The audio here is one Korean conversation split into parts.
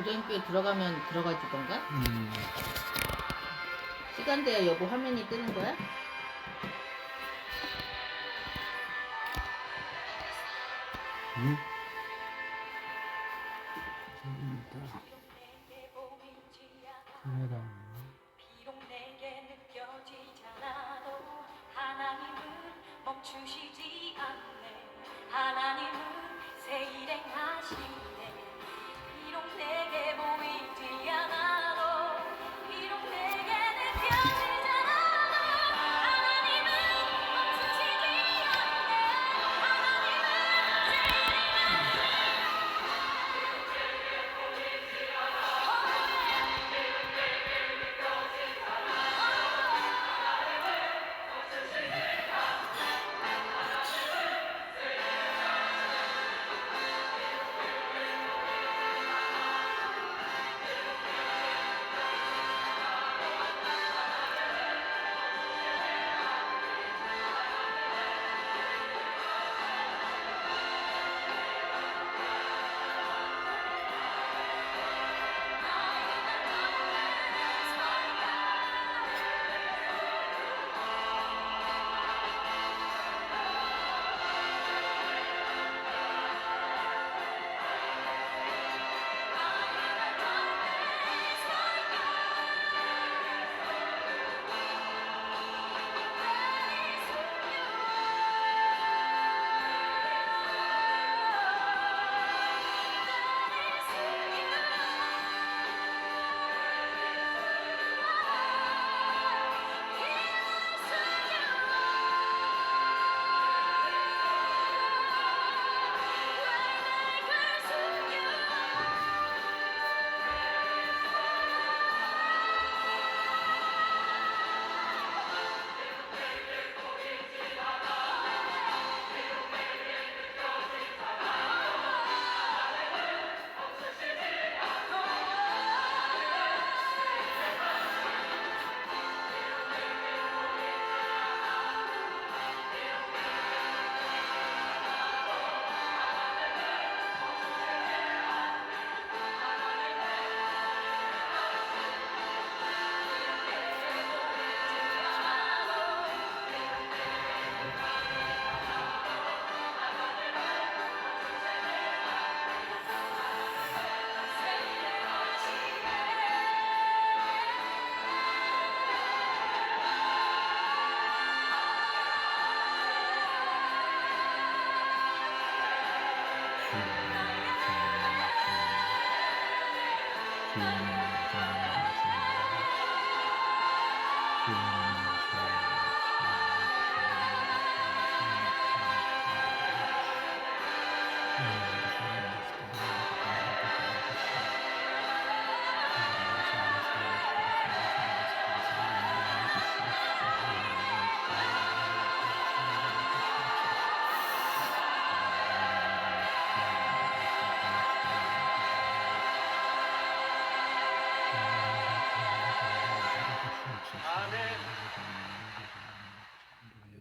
고등학교에 들어가면 들어가지던가? 시간대에 여보 화면이 뜨는 거야? 응? 카메라. 비록 내게 느껴지잖아도 하나님은 멈추시지 않네. 하나님은 새 일행하시네. 비록 내게 보이지 않아도 비록 내게 느껴지잖아도 하나님은 멈추시지 않네. 하나님은 새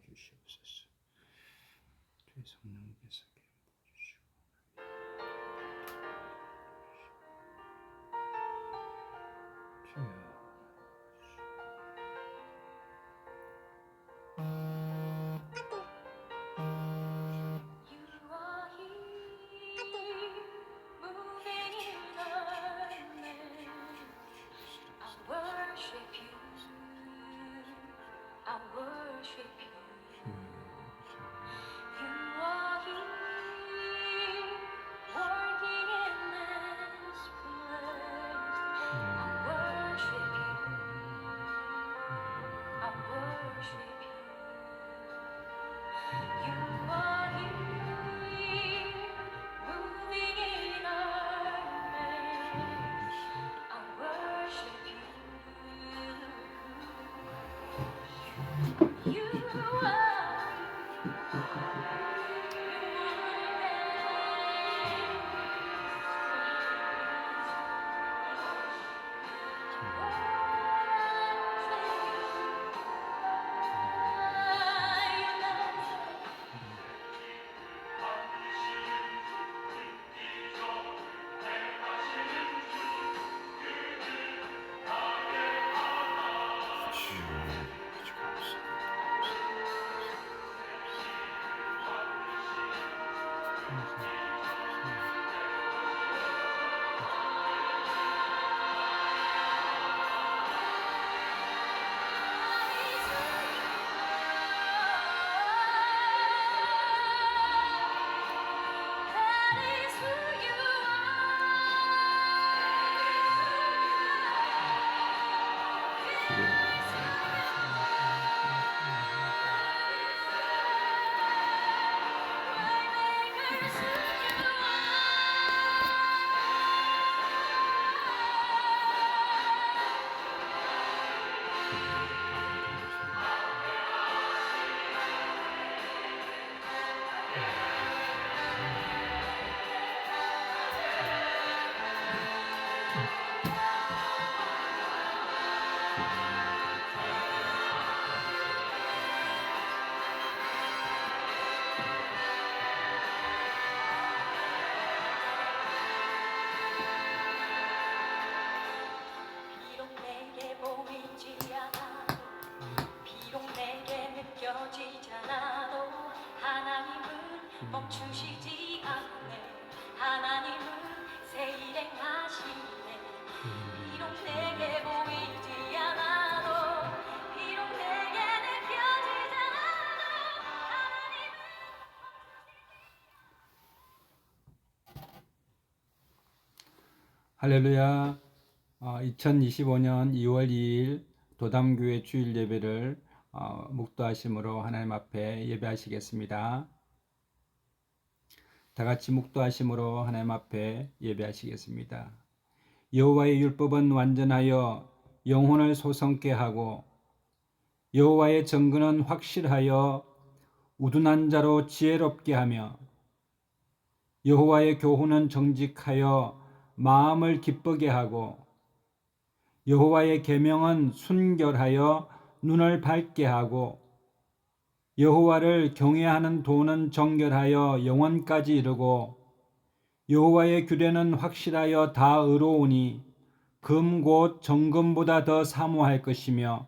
주시옵소서. 주의 성령께서 부어주시고 주여. 비록 내게 보이지 않아도 비록 내게 느껴지잖아도 하나님은 멈추시지 않네. 하나님은 새 일행하시네. 비록 내게 보이지 않아도 비록 내게 느껴지잖아도 하나님은 할렐루야. 2025년 2월 2일 도담교회 주일 예배를 묵도하심으로 하나님 앞에 예배하시겠습니다. 다 같이 묵도하심으로 하나님 앞에 예배하시겠습니다. 여호와의 율법은 완전하여 영혼을 소성케 하고 여호와의 정근은 확실하여 우둔한 자로 지혜롭게 하며 여호와의 교훈은 정직하여 마음을 기쁘게 하고 여호와의 계명은 순결하여 눈을 밝게 하고 여호와를 경외하는 도는 정결하여 영원까지 이르고 여호와의 규례는 확실하여 다 의로우니 금 곧 정금보다 더 사모할 것이며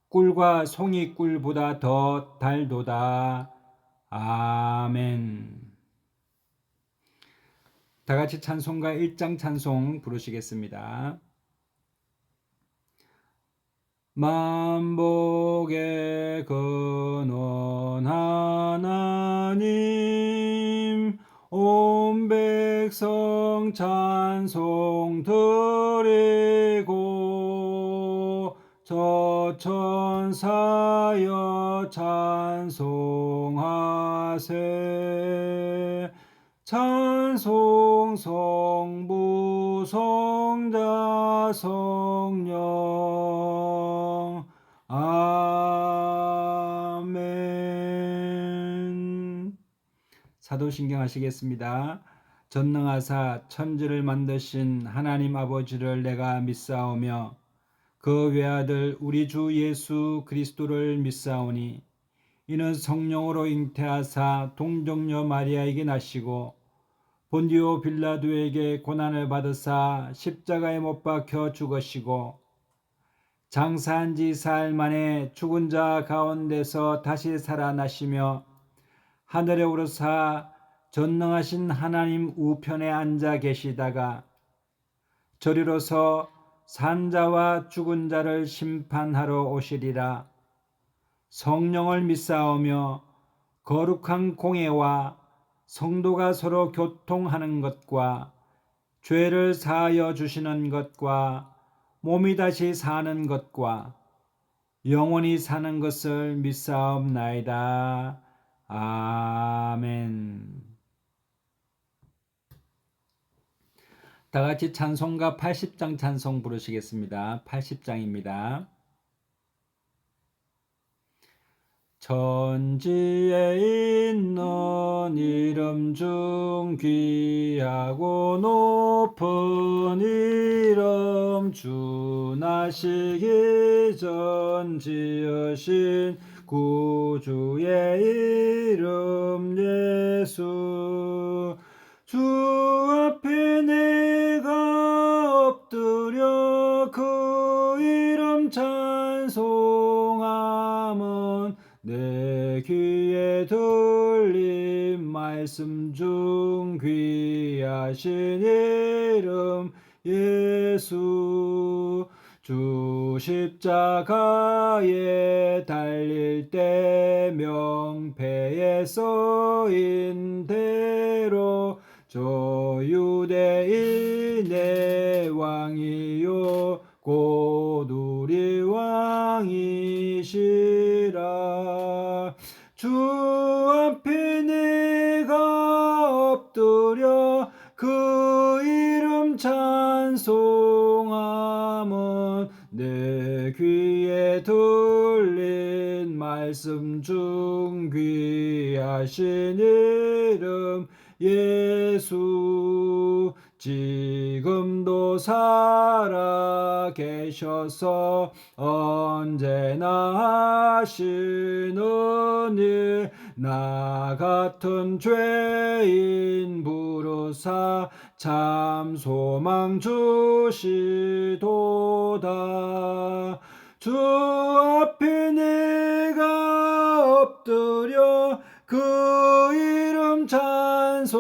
꿀과 송이 꿀보다 더 달도다. 아멘. 다 같이 찬송가 1장 찬송 부르시겠습니다. 만복의 근원 하나님 온 백성 찬송 드리고 저 천사여 찬송하세. 찬송 성부 성자 성령 아멘. 사도신경 하시겠습니다. 전능하사 천지를 만드신 하나님 아버지를 내가 믿사오며 그 외아들 우리 주 예수 그리스도를 믿사오니 이는 성령으로 잉태하사 동정녀 마리아에게 나시고 본디오 빌라도에게 고난을 받으사 십자가에 못 박혀 죽으시고 장사한 지 사흘 만에 죽은 자 가운데서 다시 살아나시며 하늘에 오르사 전능하신 하나님 우편에 앉아 계시다가 저리로서 산자와 죽은 자를 심판하러 오시리라. 성령을 믿사오며 거룩한 공회와 성도가 서로 교통하는 것과 죄를 사하여 주시는 것과 몸이 다시 사는 것과 영원히 사는 것을 믿사옵나이다. 아멘. 다 같이 찬송가 80장 찬송 부르시겠습니다. 80장입니다. 천지에 있는 이름 중 귀하고 높은 이름 주 나시기 전 지으신 구주의 이름 예수. 주 앞에 내가 엎드려 그 이름 찬송 내 귀에 들린 말씀 중 귀하신 이름 예수. 주 십자가에 달릴 때 명패에 써인 대로 저 유대인의 왕이요 곧 우리 왕이시라. 주 앞에 내가 엎드려 그 이름 찬송함은 내 귀에 들린 말씀 중 귀하신 이름 예수. 지금도 살아 계셔서 언제나 하시는 일, 나 같은 죄인 부르사 참 소망 주시도다. 주 앞에 내가 엎드려 그 이름 찬송함은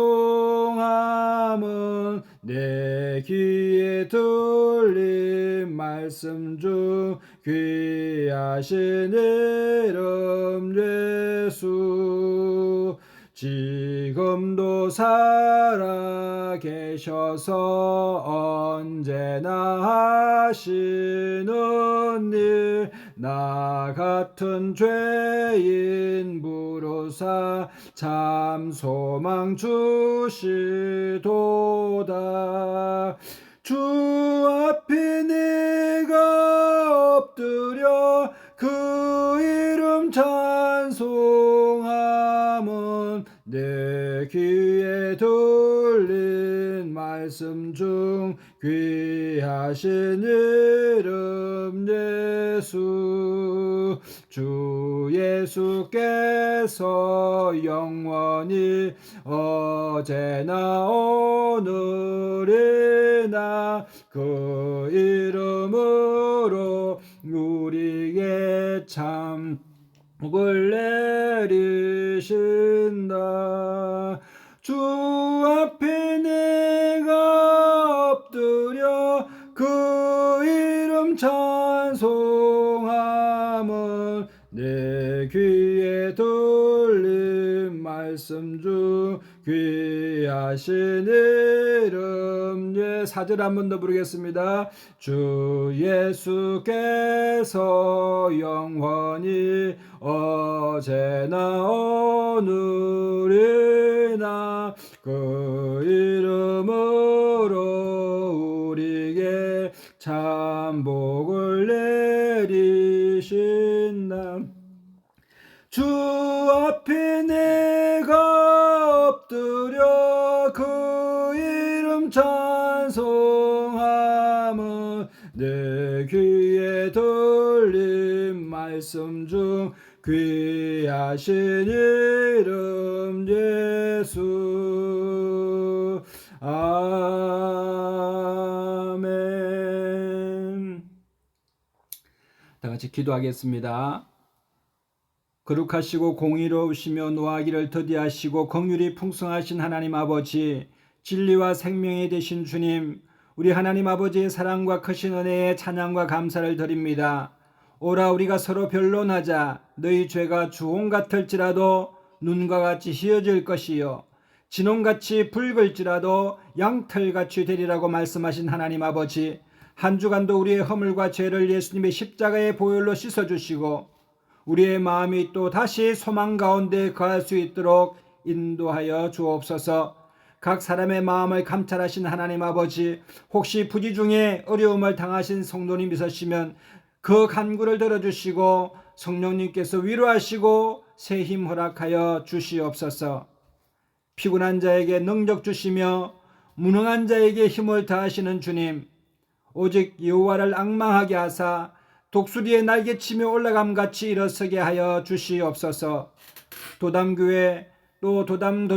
내 귀에 들린 말씀 중 귀하신 이름 예수. 지금도 살아 계셔서 언제나 하시는 일, 나 같은 죄인 부르사 참 소망 주시도다. 주 앞에 내가 엎드려 그 이름 찬송함은 내 귀에 들린 말씀 중 귀하신 이름 예수. 주 예수께서 영원히 어제나 오늘이나 그 이름으로 우리에게 참 복을 내리신다. 주 앞에 내가 엎드려 그 이름 찬송함은 내 귀에 들린 말씀 중 귀하신 이름 예. 4절 한 번 더 부르겠습니다. 주 예수께서 영원히 어제나 오늘이나 그 이름으로 우리에게 참 복을 내리신다. 주 앞에 내가 엎드려 그 이름 찬송함은 내 귀에 들린 말씀 중 귀하신 이름 예수. 아멘. 다 같이 기도하겠습니다. 거룩하시고 공의로우시며 노하기를 더디하시고 긍휼이 풍성하신 하나님 아버지, 진리와 생명이 되신 주님, 우리 하나님 아버지의 사랑과 크신 은혜에 찬양과 감사를 드립니다. 오라 우리가 서로 변론하자. 너희 죄가 주홍 같을지라도 눈과 같이 희어질 것이요 진홍같이 붉을지라도 양털같이 되리라고 말씀하신 하나님 아버지, 한 주간도 우리의 허물과 죄를 예수님의 십자가의 보혈로 씻어주시고 우리의 마음이 또 다시 소망 가운데 거할 수 있도록 인도하여 주옵소서. 각 사람의 마음을 감찰하신 하나님 아버지, 혹시 부지 중에 어려움을 당하신 성도님 있으시면 그 간구를 들어주시고 성령님께서 위로하시고 새 힘 허락하여 주시옵소서. 피곤한 자에게 능력 주시며 무능한 자에게 힘을 다하시는 주님, 오직 여호와를 앙망하게 하사 독수리의 날개치며 올라감같이 일어서게 하여 주시옵소서. 도담교회 또 도담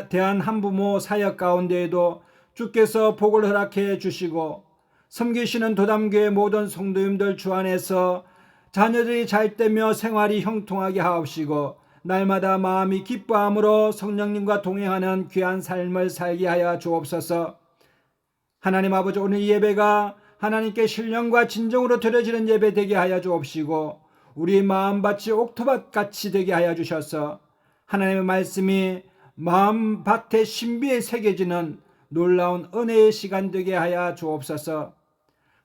대한한부모 사역 가운데에도 주께서 복을 허락해 주시고 섬기시는 도담교회 모든 성도님들 주 안에서 자녀들이 잘 되며 생활이 형통하게 하옵시고 날마다 마음이 기뻐함으로 성령님과 동행하는 귀한 삶을 살게 하여 주옵소서. 하나님 아버지, 오늘 이 예배가 하나님께 신령과 진정으로 드려지는 예배 되게 하여 주옵시고 우리 마음밭이 옥토밭같이 되게 하여 주셔서 하나님의 말씀이 마음밭의 신비에 새겨지는 놀라운 은혜의 시간 되게 하여 주옵소서.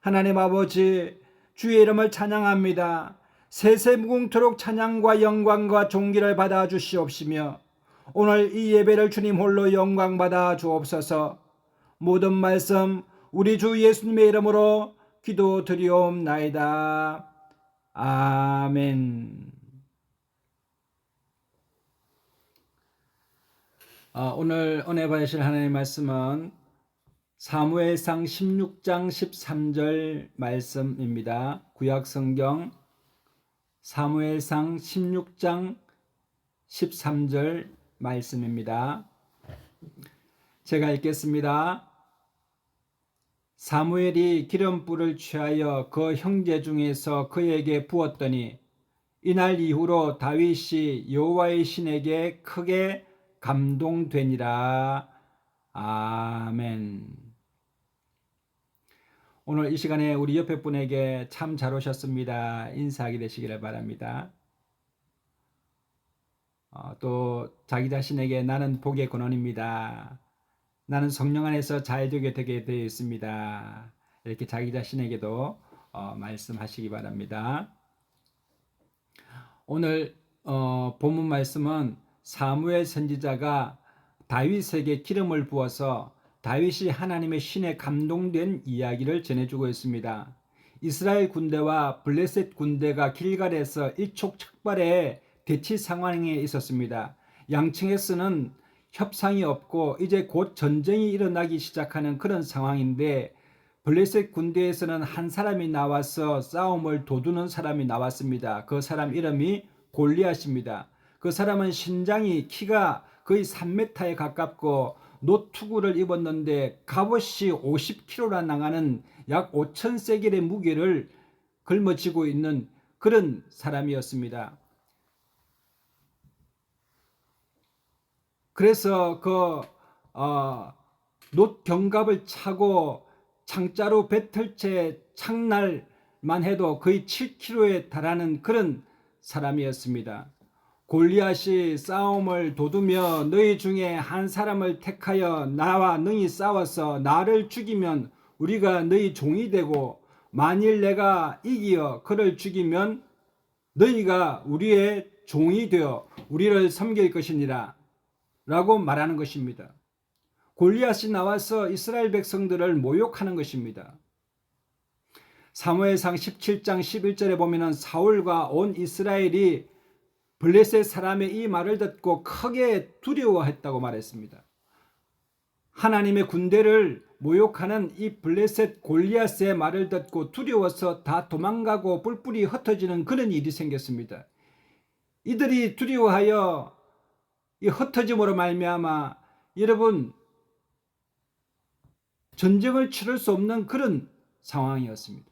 하나님 아버지, 주의 이름을 찬양합니다. 세세무궁토록 찬양과 영광과 존귀를 받아 주시옵시며 오늘 이 예배를 주님 홀로 영광 받아 주옵소서. 모든 말씀 우리 주 예수님의 이름으로 기도드리옵나이다. 아멘. 오늘 은혜 받으실 하나님의 말씀은 사무엘상 16장 13절 말씀입니다. 구약성경 사무엘상 16장 13절 말씀입니다. 제가 읽겠습니다. 사무엘이 기름불을 취하여 그 형제 중에서 그에게 부었더니 이날 이후로 다윗이 여호와의 신에게 크게 감동되니라. 아멘. 오늘 이 시간에 우리 옆에 분에게 참 잘 오셨습니다. 인사하게 되시기를 바랍니다. 또 자기 자신에게 나는 복의 근원입니다. 나는 성령 안에서 잘 되게 되어 있습니다. 이렇게 자기 자신에게도 말씀하시기 바랍니다. 오늘 본문 말씀은 사무엘 선지자가 다윗에게 기름을 부어서 다윗이 하나님의 신에 감동된 이야기를 전해주고 있습니다. 이스라엘 군대와 블레셋 군대가 길갈에서 일촉즉발의 대치 상황에 있었습니다. 양측에서는 협상이 없고 이제 곧 전쟁이 일어나기 시작하는 그런 상황인데 블레셋 군대에서는 한 사람이 나와서 싸움을 도두는 사람이 나왔습니다. 그 사람 이름이 골리앗입니다. 그 사람은 신장이 키가 거의 3m에 가깝고 노투구를 입었는데 갑옷이 50kg나 나가는 약 5,000세겔의 무게를 걸머쥐고 있는 그런 사람이었습니다. 그래서 놋경갑을 차고 창자로 뱉을 채 창날만 해도 거의 7kg에 달하는 그런 사람이었습니다. 골리앗이 싸움을 도두며 너희 중에 한 사람을 택하여 나와 능히 싸워서 나를 죽이면 우리가 너희 종이 되고 만일 내가 이기어 그를 죽이면 너희가 우리의 종이 되어 우리를 섬길 것이니라 라고 말하는 것입니다. 골리앗이 나와서 이스라엘 백성들을 모욕하는 것입니다. 사무엘상 17장 11절에 보면 사울과 온 이스라엘이 블레셋 사람의 이 말을 듣고 크게 두려워했다고 말했습니다. 하나님의 군대를 모욕하는 이 블레셋 골리앗의 말을 듣고 두려워서 다 도망가고 뿔뿔이 흩어지는 그런 일이 생겼습니다. 이들이 두려워하여 이 흩어짐으로 말미암아 여러분 전쟁을 치를 수 없는 그런 상황이었습니다.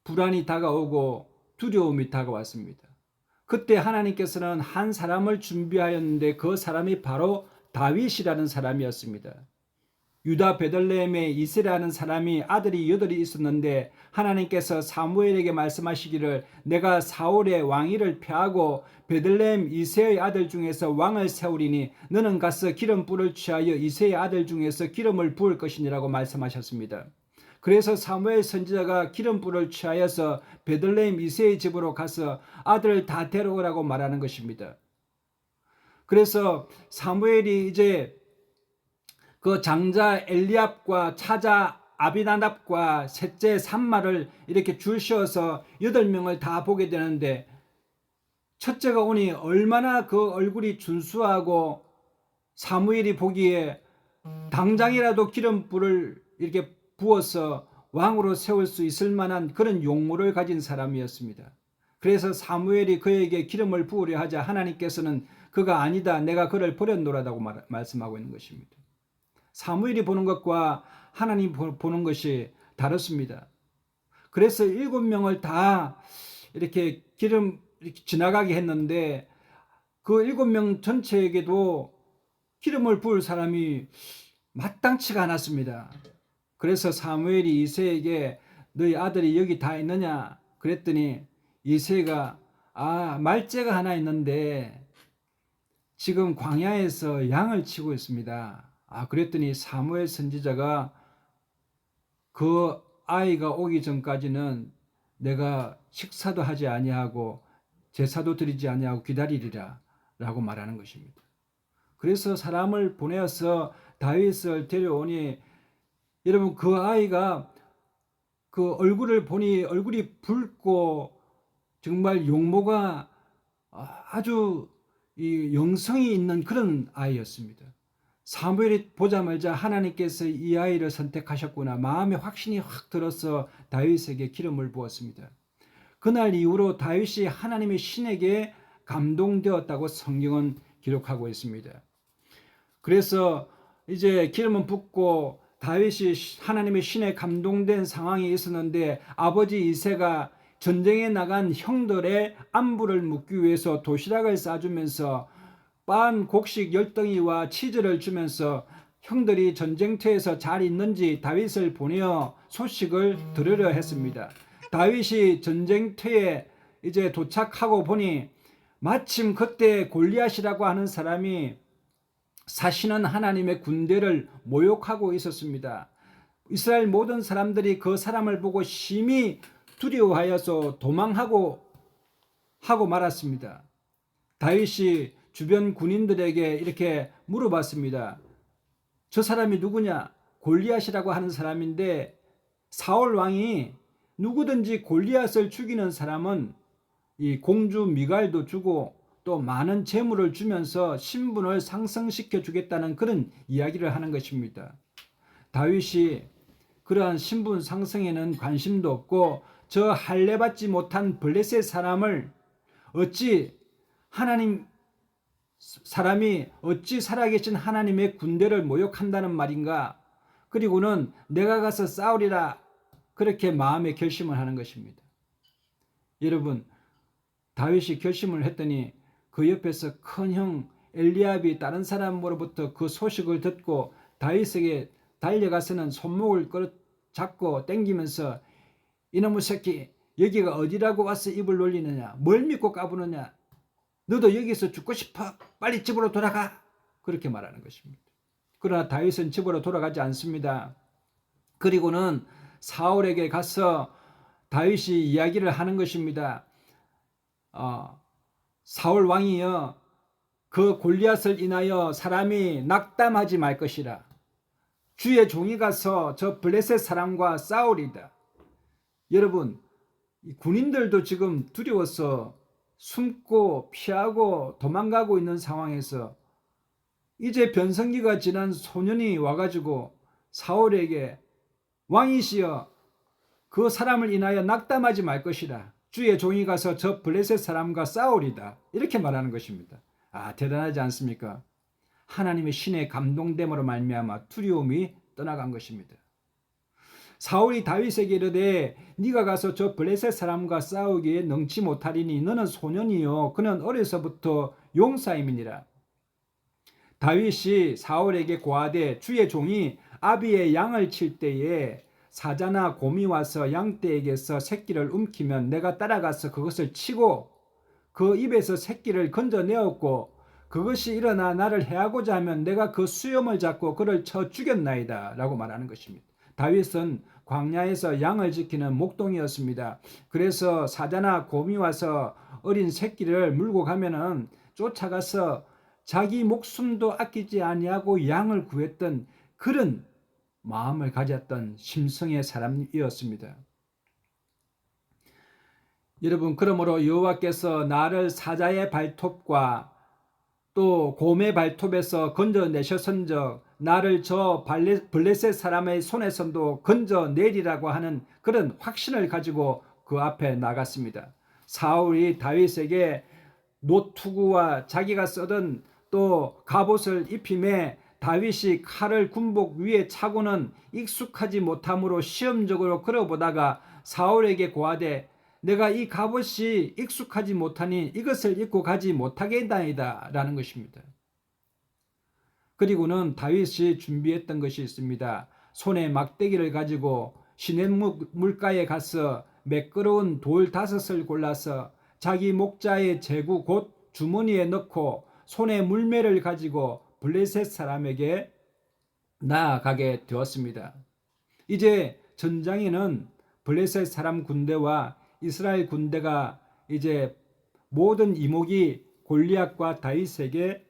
불안이 다가오고 두려움이 다가왔습니다. 그때 하나님께서는 한 사람을 준비하였는데 그 사람이 바로 다윗이라는 사람이었습니다. 유다 베들레헴에 이세라는 사람이 아들이 8이 있었는데 하나님께서 사무엘에게 말씀하시기를 내가 사울의 왕위를 폐하고 베들레헴 이세의 아들 중에서 왕을 세우리니 너는 가서 기름불을 취하여 이세의 아들 중에서 기름을 부을 것이니라고 말씀하셨습니다. 그래서 사무엘 선지자가 기름불을 취하여서 베들레헴 이세의 집으로 가서 아들을 다 데려오라고 말하는 것입니다. 그래서 사무엘이 이제 그 장자 엘리압과 차자 아비나답과 셋째 삼마를 이렇게 줄 세워서 8명을 다 보게 되는데 첫째가 오니 얼마나 그 얼굴이 준수하고 사무엘이 보기에 당장이라도 기름불을 이렇게 부어서 왕으로 세울 수 있을 만한 그런 용모를 가진 사람이었습니다. 그래서 사무엘이 그에게 기름을 부으려 하자 하나님께서는 그가 아니다 내가 그를 버렸노라고 말씀하고 있는 것입니다. 사무엘이 보는 것과 하나님 보는 것이 다릅니다. 그래서 7명을 다 이렇게 기름 이렇게 지나가게 했는데 그 7명 전체에게도 기름을 부을 사람이 마땅치가 않았습니다. 그래서 사무엘이 이새에게 너희 아들이 여기 다 있느냐 그랬더니 이새가 말째가 하나 있는데 지금 광야에서 양을 치고 있습니다. 그랬더니 사무엘 선지자가 그 아이가 오기 전까지는 내가 식사도 하지 아니하고 제사도 드리지 아니하고 기다리리라 라고 말하는 것입니다. 그래서 사람을 보내어서 다윗을 데려오니 여러분 그 아이가 그 얼굴을 보니 얼굴이 붉고 정말 용모가 아주 이 영성이 있는 그런 아이였습니다. 사무엘이 보자마자 하나님께서 이 아이를 선택하셨구나 마음에 확신이 확 들어서 다윗에게 기름을 부었습니다. 그날 이후로 다윗이 하나님의 신에게 감동되었다고 성경은 기록하고 있습니다. 그래서 이제 기름은 붓고 다윗이 하나님의 신에 감동된 상황이 있었는데 아버지 이새가 전쟁에 나간 형들의 안부를 묻기 위해서 도시락을 싸주면서 빤 곡식 10덩이와 치즈를 주면서 형들이 전쟁터에서 잘 있는지 다윗을 보내어 소식을 들으려 했습니다. 다윗이 전쟁터에 이제 도착하고 보니 마침 그때 골리앗이라고 하는 사람이 사시는 하나님의 군대를 모욕하고 있었습니다. 이스라엘 모든 사람들이 그 사람을 보고 심히 두려워하여서 도망하고 말았습니다. 다윗이 주변 군인들에게 이렇게 물어봤습니다. 저 사람이 누구냐? 골리앗이라고 하는 사람인데 사울 왕이 누구든지 골리앗을 죽이는 사람은 이 공주 미갈도 주고 또 많은 재물을 주면서 신분을 상승시켜 주겠다는 그런 이야기를 하는 것입니다. 다윗이 그러한 신분 상승에는 관심도 없고 저 할례받지 못한 블레셋 사람을 어찌 사람이 어찌 살아계신 하나님의 군대를 모욕한다는 말인가? 그리고는 내가 가서 싸우리라 그렇게 마음의 결심을 하는 것입니다. 여러분 다윗이 결심을 했더니 그 옆에서 큰 형 엘리압이 다른 사람으로부터 그 소식을 듣고 다윗에게 달려가서는 손목을 잡고 땡기면서 이놈의 새끼 여기가 어디라고 와서 입을 놀리느냐 뭘 믿고 까부느냐 너도 여기서 죽고 싶어 빨리 집으로 돌아가 그렇게 말하는 것입니다. 그러나 다윗은 집으로 돌아가지 않습니다. 그리고는 사울에게 가서 다윗이 이야기를 하는 것입니다. 사울 왕이여 그 골리앗을 인하여 사람이 낙담하지 말 것이라. 주의 종이 가서 저 블레셋 사람과 싸우리다. 여러분 군인들도 지금 두려워서 숨고 피하고 도망가고 있는 상황에서 이제 변성기가 지난 소년이 와가지고 사울에게 왕이시여 그 사람을 인하여 낙담하지 말 것이라. 주의 종이 가서 저 블레셋 사람과 싸우리다. 이렇게 말하는 것입니다. 대단하지 않습니까? 하나님의 신의 감동됨으로 말미암아 두려움이 떠나간 것입니다. 사울이 다윗에게 이르되 네가 가서 저 블레셋 사람과 싸우기에 능치 못하리니 너는 소년이요 그는 어려서부터 용사임이니라. 다윗이 사울에게 고하되 주의 종이 아비의 양을 칠 때에 사자나 곰이 와서 양떼에게서 새끼를 움키면 내가 따라가서 그것을 치고 그 입에서 새끼를 건져내었고 그것이 일어나 나를 해하고자 하면 내가 그 수염을 잡고 그를 쳐 죽였나이다 라고 말하는 것입니다. 다윗은 광야에서 양을 지키는 목동이었습니다. 그래서 사자나 곰이 와서 어린 새끼를 물고 가면은 쫓아가서 자기 목숨도 아끼지 아니하고 양을 구했던 그런 마음을 가졌던 심성의 사람이었습니다. 여러분 그러므로 여호와께서 나를 사자의 발톱과 또 곰의 발톱에서 건져내셨은즉 나를 저 블레셋 사람의 손에서도 건져내리라고 하는 그런 확신을 가지고 그 앞에 나갔습니다. 사울이 다윗에게 노투구와 자기가 쓰던 또 갑옷을 입힘에 다윗이 칼을 군복 위에 차고는 익숙하지 못함으로 시험적으로 걸어보다가 사울에게 고하되 내가 이 갑옷이 익숙하지 못하니 이것을 입고 가지 못하겠나이다 라는 것입니다. 그리고는 다윗이 준비했던 것이 있습니다. 손에 막대기를 가지고 시냇물가에 가서 매끄러운 돌 5을 골라서 자기 목자의 제구 곧 주머니에 넣고 손에 물매를 가지고 블레셋 사람에게 나아가게 되었습니다. 이제 전장에는 블레셋 사람 군대와 이스라엘 군대가 이제 모든 이목이 골리앗과 다윗에게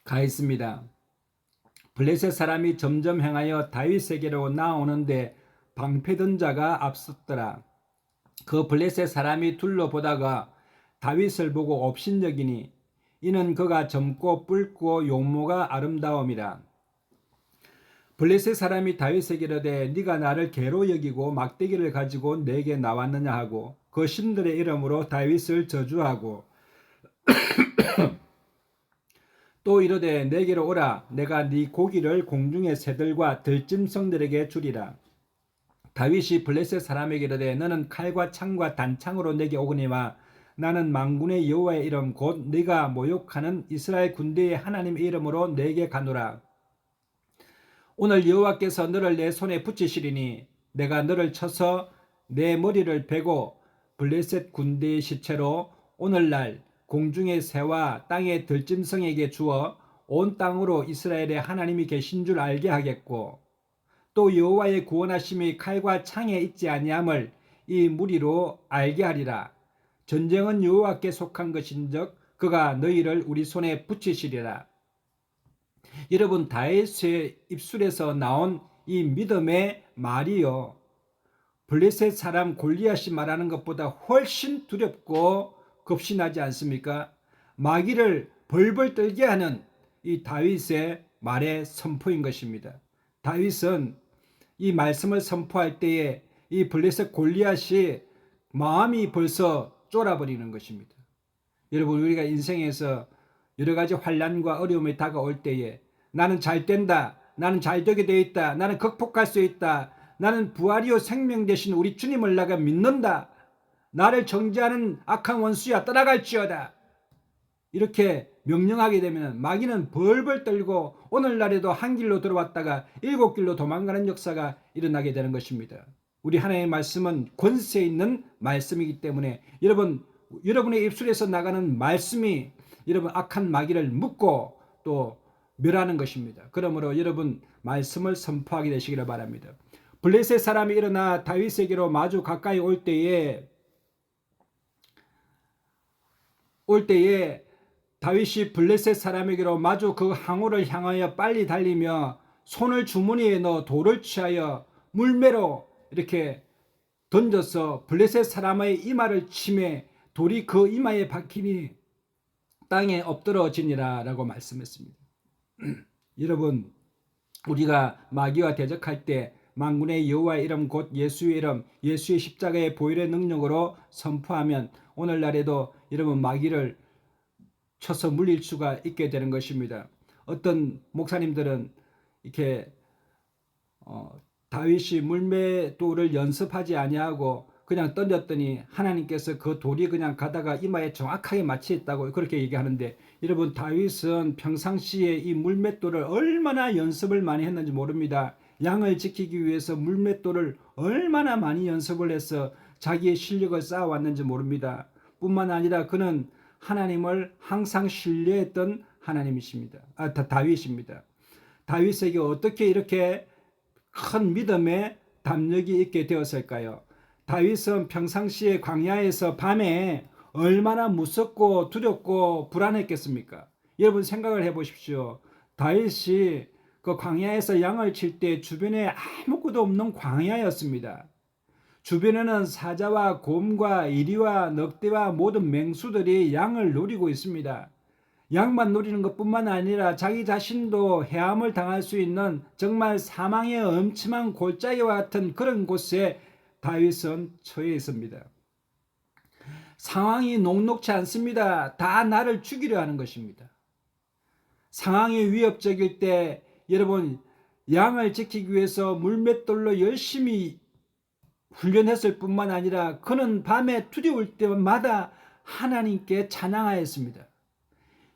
가 있습니다. 블레셋 사람이 점점 행하여 다윗에게로 나오는데 방패든 자가 앞섰더라. 그 블레셋 사람이 둘러보다가 다윗을 보고 업신여기니 이는 그가 젊고 붉고 용모가 아름다움이라. 블레셋 사람이 다윗에게 이르되 네가 나를 개로 여기고 막대기를 가지고 내게 나왔느냐 하고 그 신들의 이름으로 다윗을 저주하고 또 이르되 내게로 오라 내가 네 고기를 공중의 새들과 들짐승들에게 주리라. 다윗이 블레셋 사람에게 이르되 너는 칼과 창과 단창으로 내게 오거니와 나는 만군의 여호와의 이름 곧 네가 모욕하는 이스라엘 군대의 하나님의 이름으로 내게 가노라. 오늘 여호와께서 너를 내 손에 붙이시리니 내가 너를 쳐서 내 머리를 베고 블레셋 군대의 시체로 오늘날 공중의 새와 땅의 들짐승에게 주어 온 땅으로 이스라엘의 하나님이 계신 줄 알게 하겠고 또 여호와의 구원하심이 칼과 창에 있지 아니함을 이 무리로 알게 하리라. 전쟁은 여호와께 속한 것인즉 그가 너희를 우리 손에 붙이시리라. 여러분 다윗의 입술에서 나온 이 믿음의 말이요 블레셋 사람 골리앗이 말하는 것보다 훨씬 두렵고 겁신하지 않습니까? 마귀를 벌벌 떨게 하는 이 다윗의 말의 선포인 것입니다. 다윗은 이 말씀을 선포할 때에 이 블레셋 골리앗이 마음이 벌써 쫄아버리는 것입니다. 여러분 우리가 인생에서 여러 가지 환난과 어려움이 다가올 때에 나는 잘 된다, 나는 잘 되게 되어 있다, 나는 극복할 수 있다, 나는 부활이요 생명 되신 우리 주님을 내가 믿는다, 나를 정죄하는 악한 원수야 떠나갈지어다 이렇게 명령하게 되면 마귀는 벌벌 떨고 오늘날에도 한 길로 들어왔다가 7길로 도망가는 역사가 일어나게 되는 것입니다. 우리 하나님의 말씀은 권세 있는 말씀이기 때문에 여러분의 입술에서 나가는 말씀이 여러분 악한 마귀를 묶고 또 멸하는 것입니다. 그러므로 여러분 말씀을 선포하게 되시기를 바랍니다. 블레셋 사람이 일어나 다윗에게로 마주 가까이 올 때에 다윗이 블레셋 사람에게로 마주 그 항우를 향하여 빨리 달리며 손을 주머니에 넣어 돌을 취하여 물매로 이렇게 던져서 블레셋 사람의 이마를 치매 돌이 그 이마에 박히니 땅에 엎드러지니라 라고 말씀했습니다. 여러분 우리가 마귀와 대적할 때 만군의 여호와의 이름 곧 예수의 이름 예수의 십자가의 보혈의 능력으로 선포하면 오늘날에도 여러분 마귀를 쳐서 물릴 수가 있게 되는 것입니다. 어떤 목사님들은 이렇게 다윗이 물매돌을 연습하지 아니하고 그냥 던졌더니 하나님께서 그 돌이 그냥 가다가 이마에 정확하게 맞춰있다고 그렇게 얘기하는데 여러분 다윗은 평상시에 이 물맷돌을 얼마나 연습을 많이 했는지 모릅니다. 양을 지키기 위해서 물맷돌을 얼마나 많이 연습을 해서 자기의 실력을 쌓아왔는지 모릅니다. 뿐만 아니라 그는 하나님을 항상 신뢰했던 하나님이십니다. 다윗입니다. 다윗에게 어떻게 이렇게 큰 믿음의 담력이 있게 되었을까요? 다윗은 평상시에 광야에서 밤에 얼마나 무섭고 두렵고 불안했겠습니까? 여러분 생각을 해보십시오. 다윗이 그 광야에서 양을 칠 때 주변에 아무것도 없는 광야였습니다. 주변에는 사자와 곰과 이리와 늑대와 모든 맹수들이 양을 노리고 있습니다. 양만 노리는 것뿐만 아니라 자기 자신도 해함을 당할 수 있는 정말 사망의 엄침한 골짜기와 같은 그런 곳에 다윗은 처해 있습니다. 상황이 녹록치 않습니다. 다 나를 죽이려 하는 것입니다. 상황이 위협적일 때 여러분 양을 지키기 위해서 물맷돌로 열심히 훈련했을 뿐만 아니라 그는 밤에 두려울 때마다 하나님께 찬양하였습니다.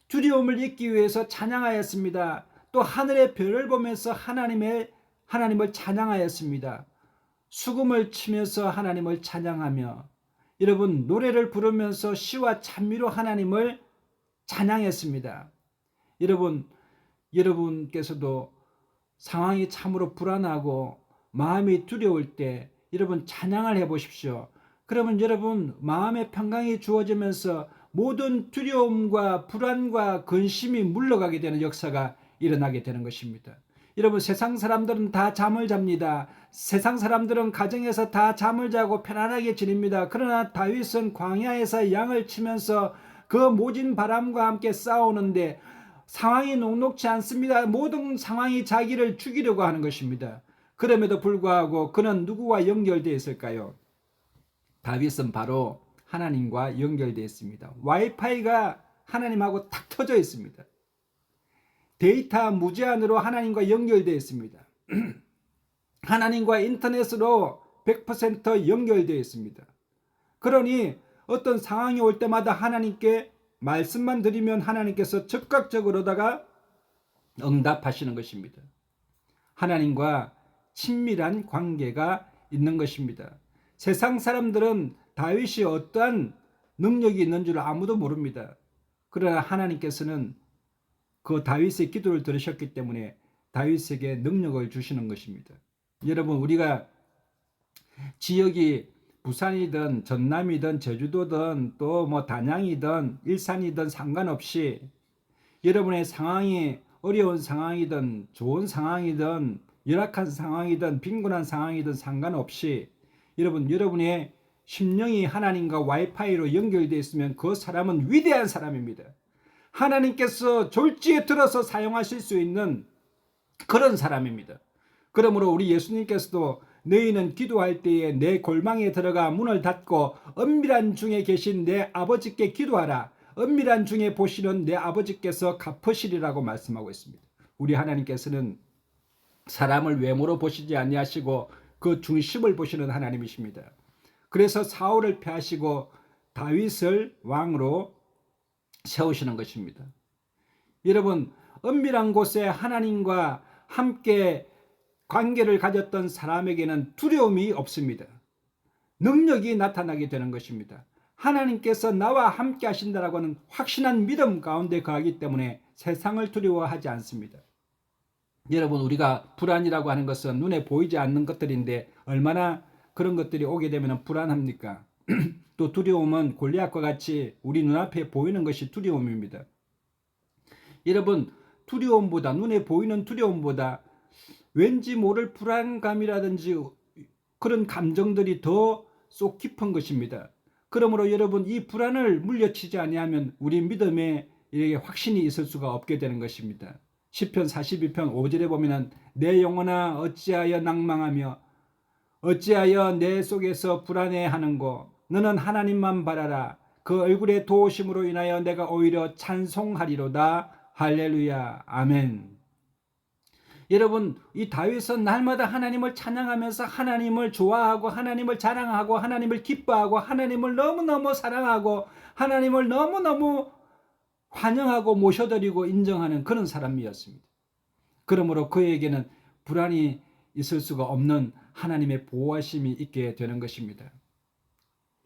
두려움을 잊기 위해서 찬양하였습니다. 또 하늘의 별을 보면서 하나님을 찬양하였습니다. 수금을 치면서 하나님을 찬양하며 여러분 노래를 부르면서 시와 찬미로 하나님을 찬양했습니다. 여러분께서도 상황이 참으로 불안하고 마음이 두려울 때 여러분 찬양을 해보십시오. 그러면 여러분 마음의 평강이 주어지면서 모든 두려움과 불안과 근심이 물러가게 되는 역사가 일어나게 되는 것입니다. 여러분 세상 사람들은 다 잠을 잡니다. 세상 사람들은 가정에서 다 잠을 자고 편안하게 지냅니다. 그러나 다윗은 광야에서 양을 치면서 그 모진 바람과 함께 싸우는데 상황이 녹록지 않습니다. 모든 상황이 자기를 죽이려고 하는 것입니다. 그럼에도 불구하고 그는 누구와 연결되어 있을까요? 다윗은 바로 하나님과 연결되어 있습니다. 와이파이가 하나님하고 탁 터져 있습니다. 데이터 무제한으로 하나님과 연결되어 있습니다. 하나님과 인터넷으로 100% 연결되어 있습니다. 그러니 어떤 상황이 올 때마다 하나님께 말씀만 드리면 하나님께서 즉각적으로다가 응답하시는 것입니다. 하나님과 친밀한 관계가 있는 것입니다. 세상 사람들은 다윗이 어떠한 능력이 있는 줄 아무도 모릅니다. 그러나 하나님께서는 그 다윗의 기도를 들으셨기 때문에 다윗에게 능력을 주시는 것입니다. 여러분 우리가 지역이 부산이든 전남이든 제주도든 또 뭐 단양이든 일산이든 상관없이 여러분의 상황이 어려운 상황이든 좋은 상황이든 열악한 상황이든 빈곤한 상황이든 상관없이 여러분의 심령이 하나님과 와이파이로 연결되어 있으면 그 사람은 위대한 사람입니다. 하나님께서 졸지에 들어서 사용하실 수 있는 그런 사람입니다. 그러므로 우리 예수님께서도 너희는 기도할 때에 내 골방에 들어가 문을 닫고 은밀한 중에 계신 내 아버지께 기도하라. 은밀한 중에 보시는 내 아버지께서 갚으시리라고 말씀하고 있습니다. 우리 하나님께서는 사람을 외모로 보시지 아니하시고 그 중심을 보시는 하나님이십니다. 그래서 사울을 패하시고 다윗을 왕으로 세우시는 것입니다. 여러분 은밀한 곳에 하나님과 함께 관계를 가졌던 사람에게는 두려움이 없습니다. 능력이 나타나게 되는 것입니다. 하나님께서 나와 함께 하신다라고 하는 확신한 믿음 가운데 거하기 때문에 세상을 두려워하지 않습니다. 여러분 우리가 불안이라고 하는 것은 눈에 보이지 않는 것들인데 얼마나 그런 것들이 오게 되면 불안합니까? 또 두려움은 골리앗과 같이 우리 눈앞에 보이는 것이 두려움입니다. 여러분 두려움보다 눈에 보이는 두려움보다 왠지 모를 불안감이라든지 그런 감정들이 더 속 깊은 것입니다. 그러므로 여러분 이 불안을 물리치지 아니하면 우리 믿음에 이렇게 확신이 있을 수가 없게 되는 것입니다. 시편 42편 5절에 보면은 내 영혼아 어찌하여 낭망하며 어찌하여 내 속에서 불안해하는고 너는 하나님만 바라라. 그 얼굴의 도우심으로 인하여 내가 오히려 찬송하리로다. 할렐루야. 아멘. 여러분 이 다윗은 날마다 하나님을 찬양하면서 하나님을 좋아하고 하나님을 자랑하고 하나님을 기뻐하고 하나님을 너무너무 사랑하고 하나님을 너무너무 환영하고 모셔드리고 인정하는 그런 사람이었습니다. 그러므로 그에게는 불안이 있을 수가 없는 하나님의 보호하심이 있게 되는 것입니다.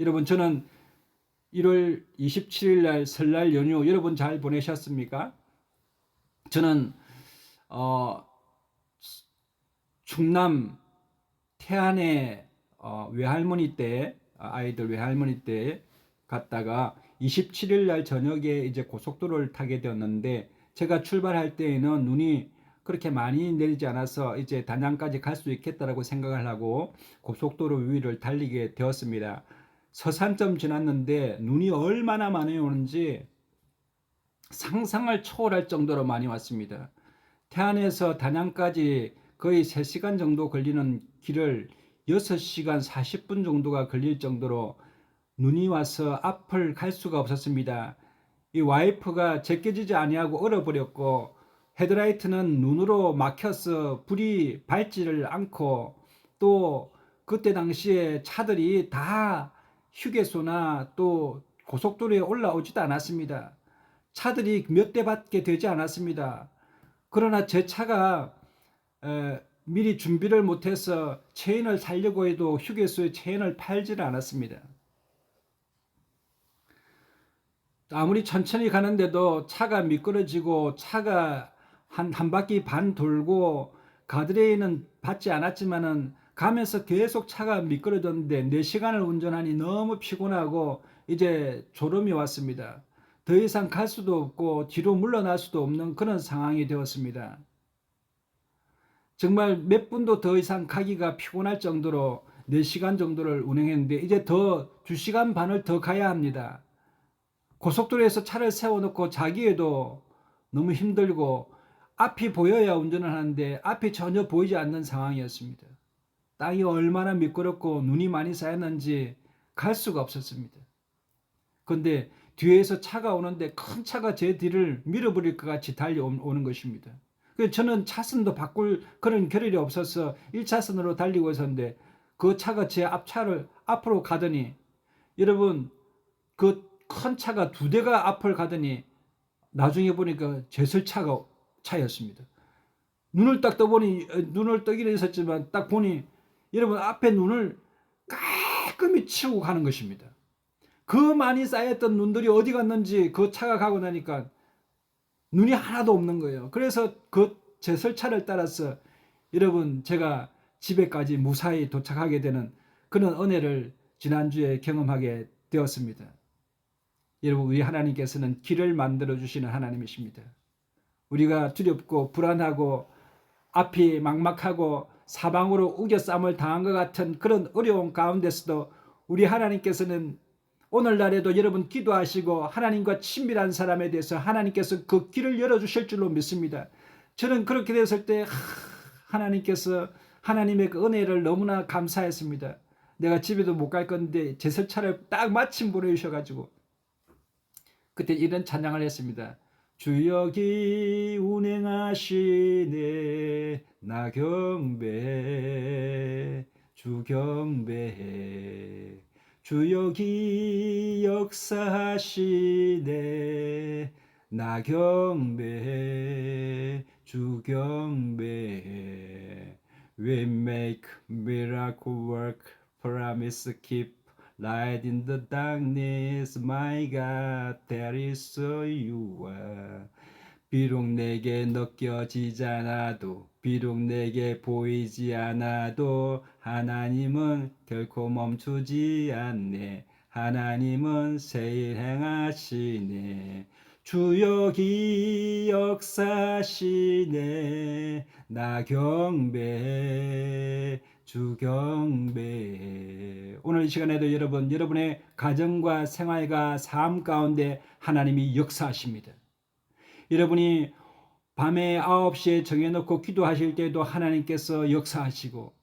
여러분 저는 1월 27일 날 설날 연휴 여러분 잘 보내셨습니까? 저는 충남 태안에 외할머니 때 아이들 외할머니 때 갔다가 27일 날 저녁에 이제 고속도로를 타게 되었는데 제가 출발할 때에는 눈이 그렇게 많이 내리지 않아서 이제 단양까지 갈 수 있겠다라고 생각을 하고 고속도로 위를 달리게 되었습니다. 서산점 지났는데 눈이 얼마나 많이 오는지 상상을 초월할 정도로 많이 왔습니다. 태안에서 단양까지 거의 3시간 정도 걸리는 길을 6시간 40분 정도가 걸릴 정도로 눈이 와서 앞을 갈 수가 없었습니다. 이 와이퍼가 제껴지지 아니하고 얼어버렸고 헤드라이트는 눈으로 막혀서 불이 밝지를 않고 또 그때 당시에 차들이 다 휴게소나 또 고속도로에 올라오지도 않았습니다. 차들이 몇 대밖에 되지 않았습니다. 그러나 제 차가 미리 준비를 못해서 체인을 살려고 해도 휴게소에 체인을 팔지를 않았습니다. 아무리 천천히 가는데도 차가 미끄러지고 차가 한 바퀴 반 돌고 가드레일은 받지 않았지만은 가면서 계속 차가 미끄러졌는데 4시간을 운전하니 너무 피곤하고 이제 졸음이 왔습니다. 더 이상 갈 수도 없고 뒤로 물러날 수도 없는 그런 상황이 되었습니다. 정말 몇 분도 더 이상 가기가 피곤할 정도로 4시간 정도를 운행했는데 이제 더 2시간 반을 더 가야 합니다. 고속도로에서 차를 세워놓고 자기에도 너무 힘들고 앞이 보여야 운전을 하는데 앞이 전혀 보이지 않는 상황이었습니다. 땅이 얼마나 미끄럽고 눈이 많이 쌓였는지 갈 수가 없었습니다. 그런데 뒤에서 차가 오는데 큰 차가 제 뒤를 밀어버릴 것 같이 달려오는 것입니다. 그래서 저는 차선도 바꿀 그런 겨를이 없어서 1차선으로 달리고 있었는데 그 차가 제 앞차를 앞으로 가더니 여러분 그 큰 차가 2대가 앞을 가더니 나중에 보니까 차였습니다. 눈을 딱 떠보니 눈을 뜨기는 있었지만 딱 보니 여러분 앞에 눈을 깔끔히 치우고 가는 것입니다. 그 많이 쌓였던 눈들이 어디 갔는지 그 차가 가고 나니까 눈이 하나도 없는 거예요. 그래서 그 제설차를 따라서 여러분 제가 집에까지 무사히 도착하게 되는 그런 은혜를 지난주에 경험하게 되었습니다. 여러분 우리 하나님께서는 길을 만들어 주시는 하나님이십니다. 우리가 두렵고 불안하고 앞이 막막하고 사방으로 우겨쌈을 당한 것 같은 그런 어려운 가운데서도 우리 하나님께서는 오늘날에도 여러분 기도하시고 하나님과 친밀한 사람에 대해서 하나님께서 그 길을 열어주실 줄로 믿습니다. 저는 그렇게 됐을 때 하나님께서 하나님의 그 은혜를 너무나 감사했습니다. 내가 집에도 못 갈 건데 제설차를 딱 마침 보내주셔가지고 그때 이런 찬양을 했습니다. 주역이 운행하시네 나 경배해 주 경배해 주역이 역사하시네 나 경배해 주 경배해 We make miracle work promise keep Light in the darkness, my God, there is you are. 비록 내게 느껴지지 않아도, 비록 내게 보이지 않아도, 하나님은 결코 멈추지 않네. 하나님은 새일 행하시네. 주역이 역사시네. 나 경배해. 주 경배해. 오늘 이 시간에도 여러분의 가정과 생활과 삶 가운데 하나님이 역사하십니다. 여러분이 밤에 9시에 정해놓고 기도하실 때도 하나님께서 역사하시고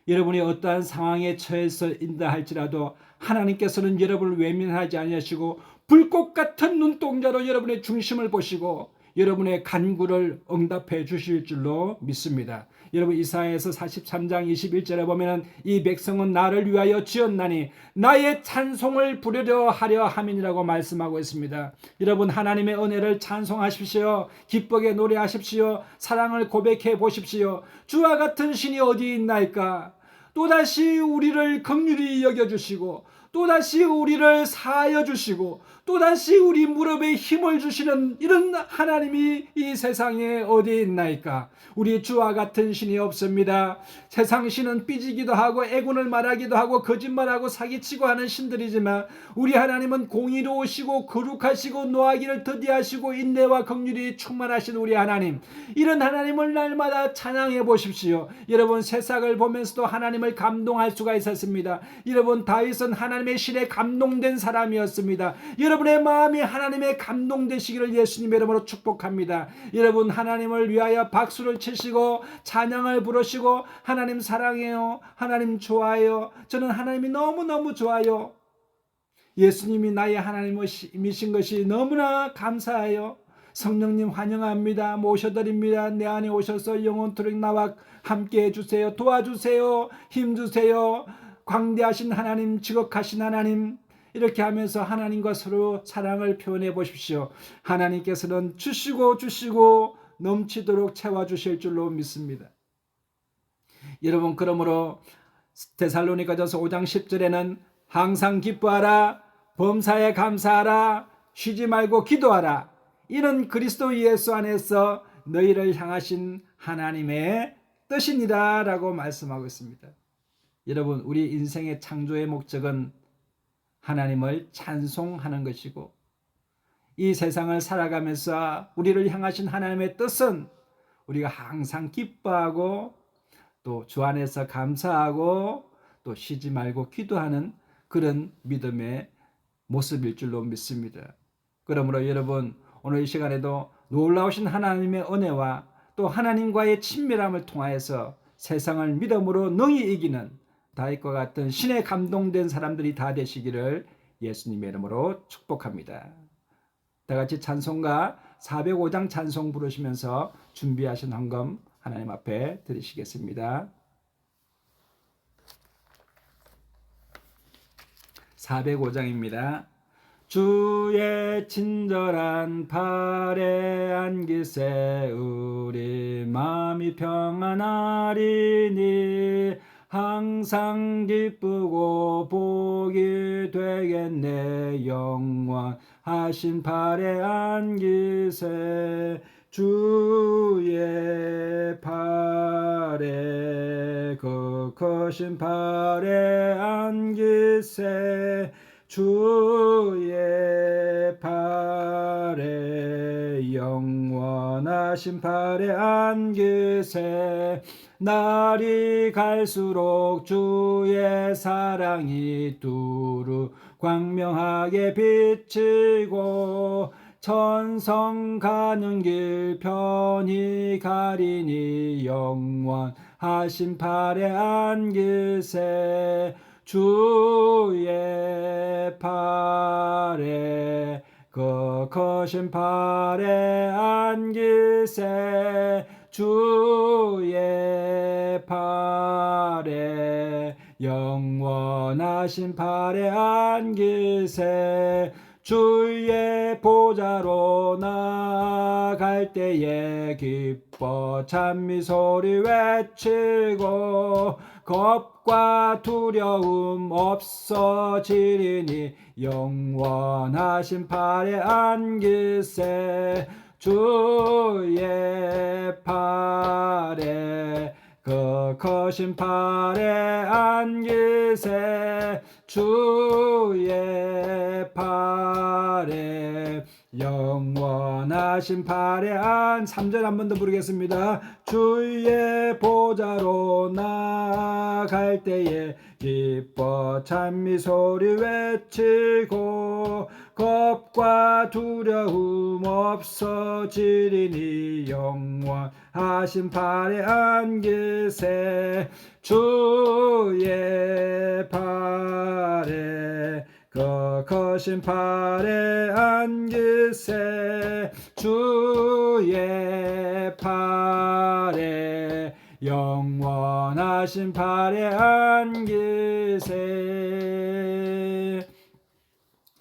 여러분이 어떠한 상황에 처해서 인다 할지라도 하나님께서는 여러분을 외면하지 아니하시고 불꽃 같은 눈동자로 여러분의 중심을 보시고 여러분의 간구를 응답해 주실 줄로 믿습니다. 여러분 이사야에서 43장 21절에 보면 이 백성은 나를 위하여 지었나니 나의 찬송을 부르려 하려 함이니라고 말씀하고 있습니다. 여러분 하나님의 은혜를 찬송하십시오. 기쁘게 노래하십시오. 사랑을 고백해 보십시오. 주와 같은 신이 어디 있나이까. 또다시 우리를 긍휼히 여겨주시고 또다시 우리를 사하여 주시고 또다시 우리 무릎에 힘을 주시는 이런 하나님이 이 세상에 어디 있나이까. 우리 주와 같은 신이 없습니다. 세상 신은 삐지기도 하고 애군을 말하기도 하고 거짓말하고 사기치고 하는 신들이지만 우리 하나님은 공의로우시고 거룩하시고 노하기를 더디하시고 인내와 긍휼이 충만하신 우리 하나님, 이런 하나님을 날마다 찬양해 보십시오. 여러분 세상을 보면서도 하나님을 감동할 수가 있었습니다. 여러분 다윗은 하나님의 신에 감동된 사람이었습니다. 여러분의 마음이 하나님의 감동되시기를 예수님의 이름으로 축복합니다. 여러분 하나님을 위하여 박수를 치시고 찬양을 부르시고 하나님 사랑해요. 하나님 좋아요. 저는 하나님이 너무너무 좋아요. 예수님이 나의 하나님이신 것이 너무나 감사해요. 성령님 환영합니다. 모셔드립니다. 내 안에 오셔서 영원토록 나와 함께 해주세요. 도와주세요. 힘주세요. 광대하신 하나님, 지극하신 하나님, 이렇게 하면서 하나님과 서로 사랑을 표현해 보십시오. 하나님께서는 주시고 넘치도록 채워주실 줄로 믿습니다. 여러분, 그러므로 데살로니가전서 5장 10절에는 항상 기뻐하라, 범사에 감사하라, 쉬지 말고 기도하라, 이는 그리스도 예수 안에서 너희를 향하신 하나님의 뜻이니라 라고 말씀하고 있습니다. 여러분, 우리 인생의 창조의 목적은 하나님을 찬송하는 것이고, 이 세상을 살아가면서 우리를 향하신 하나님의 뜻은 우리가 항상 기뻐하고 또 주 안에서 감사하고 또 쉬지 말고 기도하는 그런 믿음의 모습일 줄로 믿습니다. 그러므로 여러분, 오늘 이 시간에도 놀라우신 하나님의 은혜와 또 하나님과의 친밀함을 통하여서 세상을 믿음으로 능히 이기는 다윗과 같은 신에 감동된 사람들이 다 되시기를 예수님의 이름으로 축복합니다. 다 같이 찬송가 405장 찬송 부르시면서 준비하신 헌금 하나님 앞에 드리시겠습니다. 405장입니다. 주의 친절한 발에 안기세 우리 마음이 평안하리니 항상 기쁘고 복이 되겠네 영원하신 발에 안기세 주의 발에 그 크신 발에 안기세 주의 발에 영원하신 발에 안기세 날이 갈수록 주의 사랑이 두루 광명하게 비치고 천성 가는 길 편히 가리니 영원하신 발에 안기세 주의 발에 그 크신 발에 안기세 주의 발에 영원하신 발에 안기세 주의 보좌로 나아갈 때에 기뻐 찬미 소리 외치고 겁과 두려움 없어지리니 영원하신 발에 안기세 주의 발에 그 크신 발에 안기세 주의 발에 영원하신 발에 3절 한 번 더 부르겠습니다. 주의 보좌로 나아갈 때에 기뻐 찬미 소리 외치고 겁과 두려움 없어지리니 영원하신 발에 안기세 주의 발에 그 크신 발에 안기세 주의 발에 영원하신 발에 안기세.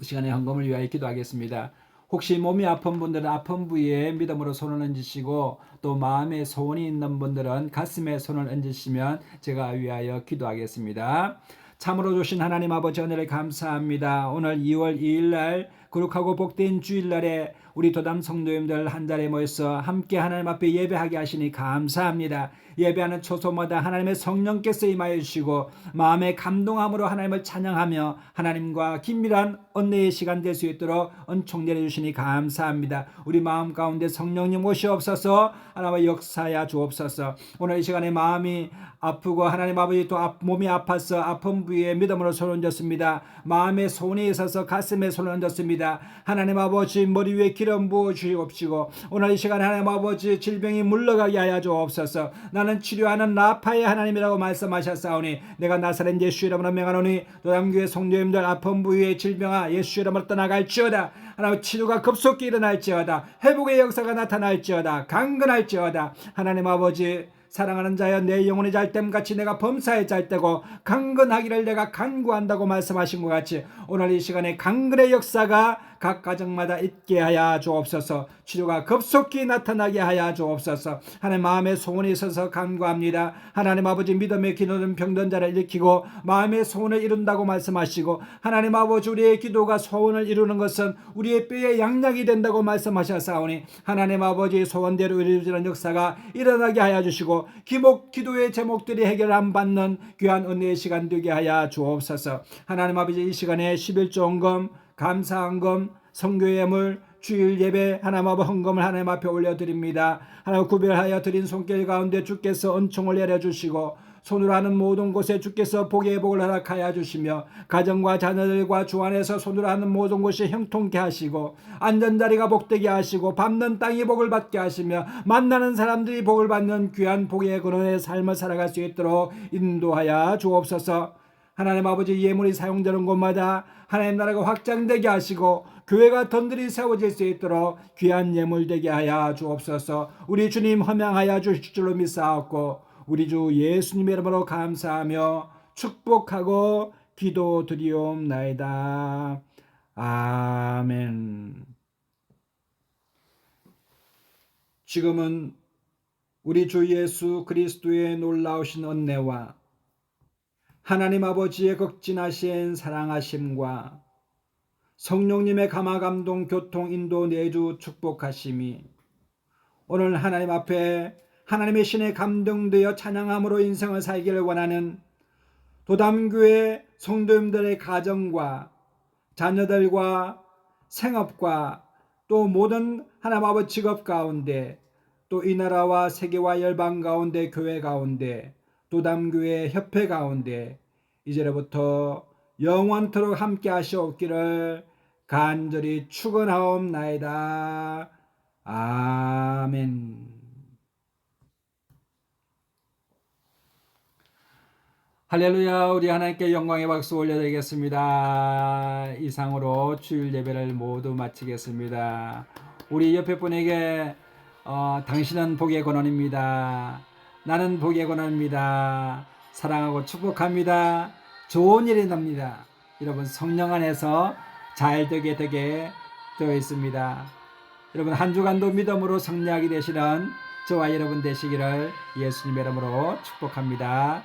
이 시간에 헌금을 위하여 기도하겠습니다. 혹시 몸이 아픈 분들은 아픈 부위에 믿음으로 손을 얹으시고 또 마음에 소원이 있는 분들은 가슴에 손을 얹으시면 제가 위하여 기도하겠습니다. 참으로 주신 하나님 아버지 은혜를 감사합니다. 오늘 2월 2일 날 거룩하고 복된 주일날에 우리 도담 성도님들 한 자리에 모여서 함께 하나님 앞에 예배하게 하시니 감사합니다. 예배하는 초소마다 하나님의 성령께서 임하여 주시고 마음의 감동함으로 하나님을 찬양하며 하나님과 긴밀한 은혜의 시간 될 수 있도록 은총 내려주시니 감사합니다. 우리 마음 가운데 성령님 오시옵소서. 하나님의 역사야 주옵소서. 오늘 이 시간에 마음이 아프고 하나님 아버지 또 몸이 아파서 아픈 부위에 믿음으로 손을 얹었습니다. 마음에 손이 있어서 가슴에 손을 얹었습니다. 하나님 아버지 머리 위에 기름 기름 부어 주옵시고 오늘 이 시간에 하나님 아버지 질병이 물러가게 하여 주옵소서. 나는 치료하는 라파의 하나님이라고 말씀하셨사오니 내가 나사렛 예수 이름으로 명하노니 도담교회 성도님들 아픈 부위의 질병아 예수 이름으로 떠나갈지어다. 하나님 치료가 급속히 일어날지어다. 회복의 역사가 나타날지어다. 강건할지어다. 하나님 아버지 사랑하는 자여 내 영혼이 잘됨같이 내가 범사에 잘되고 강건하기를 내가 간구한다고 말씀하신 것 같이 오늘 이 시간에 강건의 역사가 각 가정마다 있게 하여 주옵소서. 치료가 급속히 나타나게 하여 주옵소서. 하나님 마음의 소원이 있어서 간구합니다. 하나님 아버지 믿음의 기도는 병든 자를 일으키고 마음의 소원을 이룬다고 말씀하시고 하나님 아버지 우리의 기도가 소원을 이루는 것은 우리의 뼈의 양약이 된다고 말씀하셨사오니 하나님 아버지 소원대로 이루어지는 역사가 일어나게 하여 주시고 기도의 제목들이 해결 안 받는 귀한 은혜의 시간 되게 하여 주옵소서. 하나님 아버지 이 시간에 11조헌금 감사헌금 성교 예물 주일 예배 하나님 아버지 헌금을 하나님 앞에 올려드립니다. 하나님 구별하여 드린 손길 가운데 주께서 은총을 내려주시고 손으로 하는 모든 곳에 주께서 복의 복을 허락하여 주시며 가정과 자녀들과 주 안에서 손으로 하는 모든 곳이 형통케 하시고 안전자리가 복되게 하시고 밟는 땅이 복을 받게 하시며 만나는 사람들이 복을 받는 귀한 복의 근원의 삶을 살아갈 수 있도록 인도하여 주옵소서. 하나님 아버지 예물이 사용되는 곳마다 하나님 나라가 확장되게 하시고 교회가 던들이 세워질 수 있도록 귀한 예물 되게 하여 주옵소서. 우리 주님 허명하여 주실 줄로 믿사옵고 우리 주 예수님의 이름으로 감사하며 축복하고 기도드리옵나이다. 아멘. 지금은 우리 주 예수 그리스도의 놀라우신 은혜와 하나님 아버지의 극진하신 사랑하심과 성령님의 감화감동 교통 인도 내주 축복하심이 오늘 하나님 앞에 하나님의 신에 감동되어 찬양함으로 인생을 살기를 원하는 도담교회 성도님들의 가정과 자녀들과 생업과 또 모든 하나님 아버지 직업 가운데 또 이 나라와 세계와 열방 가운데 교회 가운데 도담교회 협회 가운데 이제로부터 영원토록 함께 하시옵기를 간절히 축원하옵나이다. 아멘. 할렐루야. 우리 하나님께 영광의 박수 올려드리겠습니다. 이상으로 주일 예배를 모두 마치겠습니다. 우리 옆에 분에게 당신은 복의 근원입니다. 나는 복의 근원입니다. 사랑하고 축복합니다. 좋은 일이 납니다. 여러분 성령 안에서 잘 되게 되어 있습니다. 여러분 한 주간도 믿음으로 승리하게 되시는 저와 여러분 되시기를 예수님의 이름으로 축복합니다.